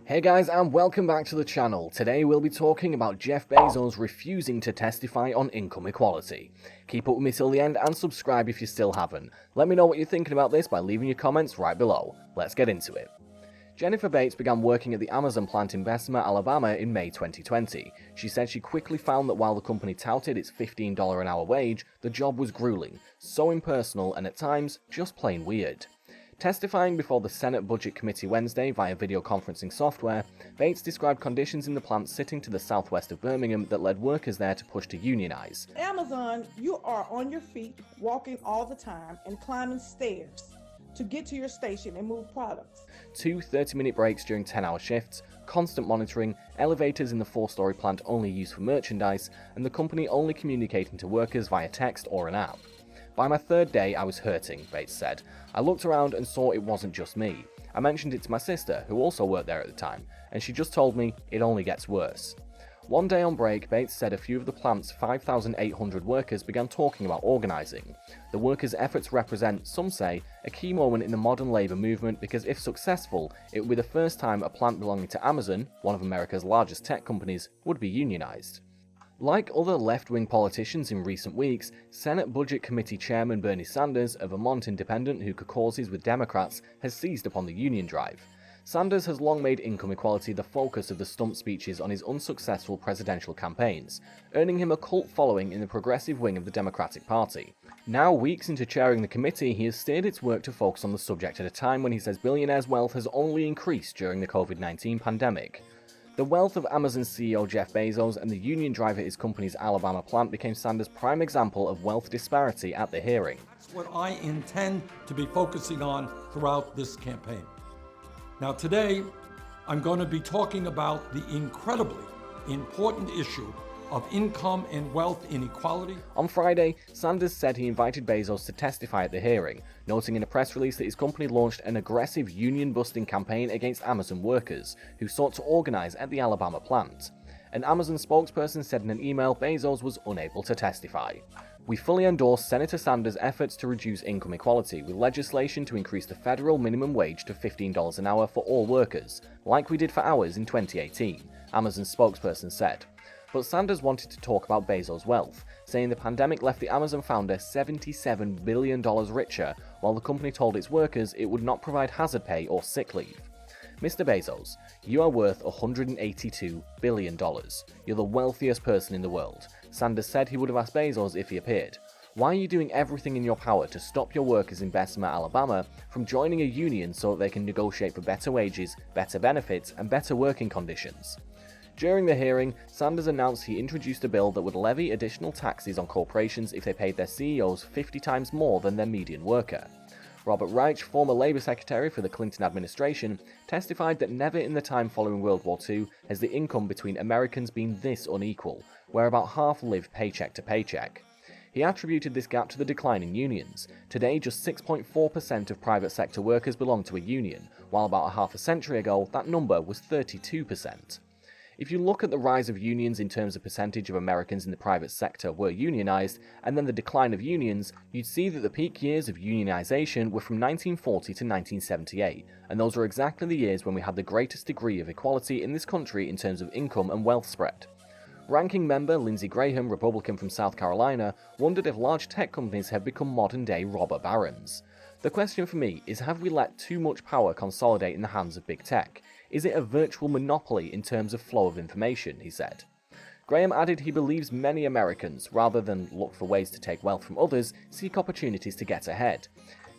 Hey guys, and welcome back to the channel. Today we'll be talking about Jeff Bezos refusing to testify on income equality. Keep up with me till the end and subscribe if you still haven't. Let me know what you're thinking about this by leaving your comments right below. Let's get into it. Jennifer Bates began working at the Amazon plant in Bessemer, Alabama in May 2020. She said she quickly found that while the company touted its $15 an hour wage, the job was grueling, so impersonal and at times just plain weird. Testifying before the Senate Budget Committee Wednesday via video conferencing software, Bates described conditions in the plant sitting to the southwest of Birmingham that led workers there to push to unionize. Amazon, you are on your feet, walking all the time and climbing stairs to get to your station and move products. 2 30-minute breaks during 10-hour shifts, constant monitoring, elevators in the 4-story plant only used for merchandise, and the company only communicating to workers via text or an app. By my third day, I was hurting, Bates said. I looked around and saw it wasn't just me. I mentioned it to my sister, who also worked there at the time, and she just told me it only gets worse. One day on break, Bates said a few of the plant's 5,800 workers began talking about organising. The workers' efforts represent, some say, a key moment in the modern labour movement because if successful, it would be the first time a plant belonging to Amazon, one of America's largest tech companies, would be unionised. Like other left-wing politicians in recent weeks, Senate Budget Committee Chairman Bernie Sanders, a Vermont independent who caucuses with Democrats, has seized upon the union drive. Sanders has long made income equality the focus of the stump speeches on his unsuccessful presidential campaigns, earning him a cult following in the progressive wing of the Democratic Party. Now, weeks into chairing the committee, he has steered its work to focus on the subject at a time when he says billionaires' wealth has only increased during the COVID-19 pandemic. The wealth of Amazon CEO Jeff Bezos and the union drive at his company's Alabama plant became Sanders' prime example of wealth disparity at the hearing. What I intend to be focusing on throughout this campaign. Now today, I'm going to be talking about the incredibly important issue of income and wealth inequality. On Friday, Sanders said he invited Bezos to testify at the hearing, noting in a press release that his company launched an aggressive union-busting campaign against Amazon workers, who sought to organize at the Alabama plant. An Amazon spokesperson said in an email Bezos was unable to testify. We fully endorse Senator Sanders' efforts to reduce income equality with legislation to increase the federal minimum wage to $15 an hour for all workers, like we did for ours in 2018, Amazon's spokesperson said. But Sanders wanted to talk about Bezos' wealth, saying the pandemic left the Amazon founder $77 billion richer, while the company told its workers it would not provide hazard pay or sick leave. Mr. Bezos, you are worth $182 billion. You're the wealthiest person in the world. Sanders said he would have asked Bezos if he appeared. Why are you doing everything in your power to stop your workers in Bessemer, Alabama from joining a union so that they can negotiate for better wages, better benefits, and better working conditions? During the hearing, Sanders announced he introduced a bill that would levy additional taxes on corporations if they paid their CEOs 50 times more than their median worker. Robert Reich, former Labour Secretary for the Clinton administration, testified that never in the time following World War II has the income between Americans been this unequal, where about half live paycheck to paycheck. He attributed this gap to the decline in unions. Today, just 6.4% of private sector workers belong to a union, while about a half a century ago that number was 32%. If you look at the rise of unions in terms of percentage of Americans in the private sector were unionized, and then the decline of unions, you'd see that the peak years of unionization were from 1940 to 1978, and those are exactly the years when we had the greatest degree of equality in this country in terms of income and wealth spread. Ranking member Lindsey Graham, Republican from South Carolina, wondered if large tech companies have become modern-day robber barons. The question for me is, have we let too much power consolidate in the hands of big tech? Is it a virtual monopoly in terms of flow of information, he said. Graham added he believes many Americans, rather than look for ways to take wealth from others, seek opportunities to get ahead.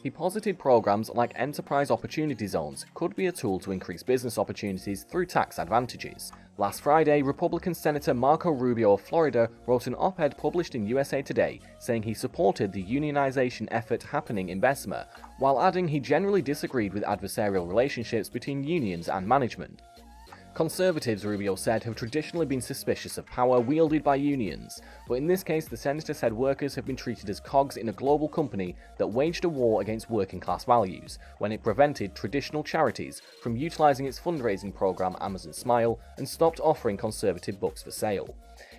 He posited programs like Enterprise Opportunity Zones could be a tool to increase business opportunities through tax advantages. Last Friday, Republican Senator Marco Rubio of Florida wrote an op-ed published in USA Today saying he supported the unionization effort happening in Bessemer, while adding he generally disagreed with adversarial relationships between unions and management. Conservatives, Rubio said, have traditionally been suspicious of power wielded by unions, but in this case the senator said workers have been treated as cogs in a global company that waged a war against working class values when it prevented traditional charities from utilizing its fundraising program Amazon Smile and stopped offering conservative books for sale.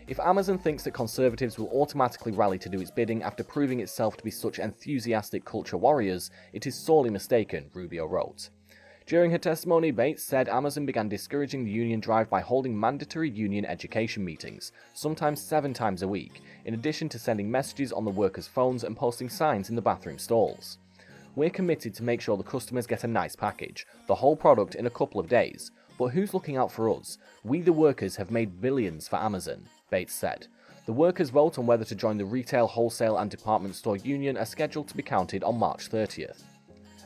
If Amazon thinks that conservatives will automatically rally to do its bidding after proving itself to be such enthusiastic culture warriors, it is sorely mistaken, Rubio wrote. During her testimony, Bates said Amazon began discouraging the union drive by holding mandatory union education meetings, sometimes 7 times a week, in addition to sending messages on the workers' phones and posting signs in the bathroom stalls. "We're committed to make sure the customers get a nice package, the whole product in a couple of days. But who's looking out for us? We the workers have made billions for Amazon," Bates said. The workers' vote on whether to join the retail, wholesale and department store union are scheduled to be counted on March 30th.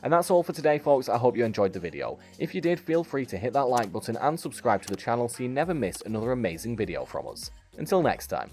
And that's all for today, folks. I hope you enjoyed the video. If you did, feel free to hit that like button and subscribe to the channel so you never miss another amazing video from us. Until next time.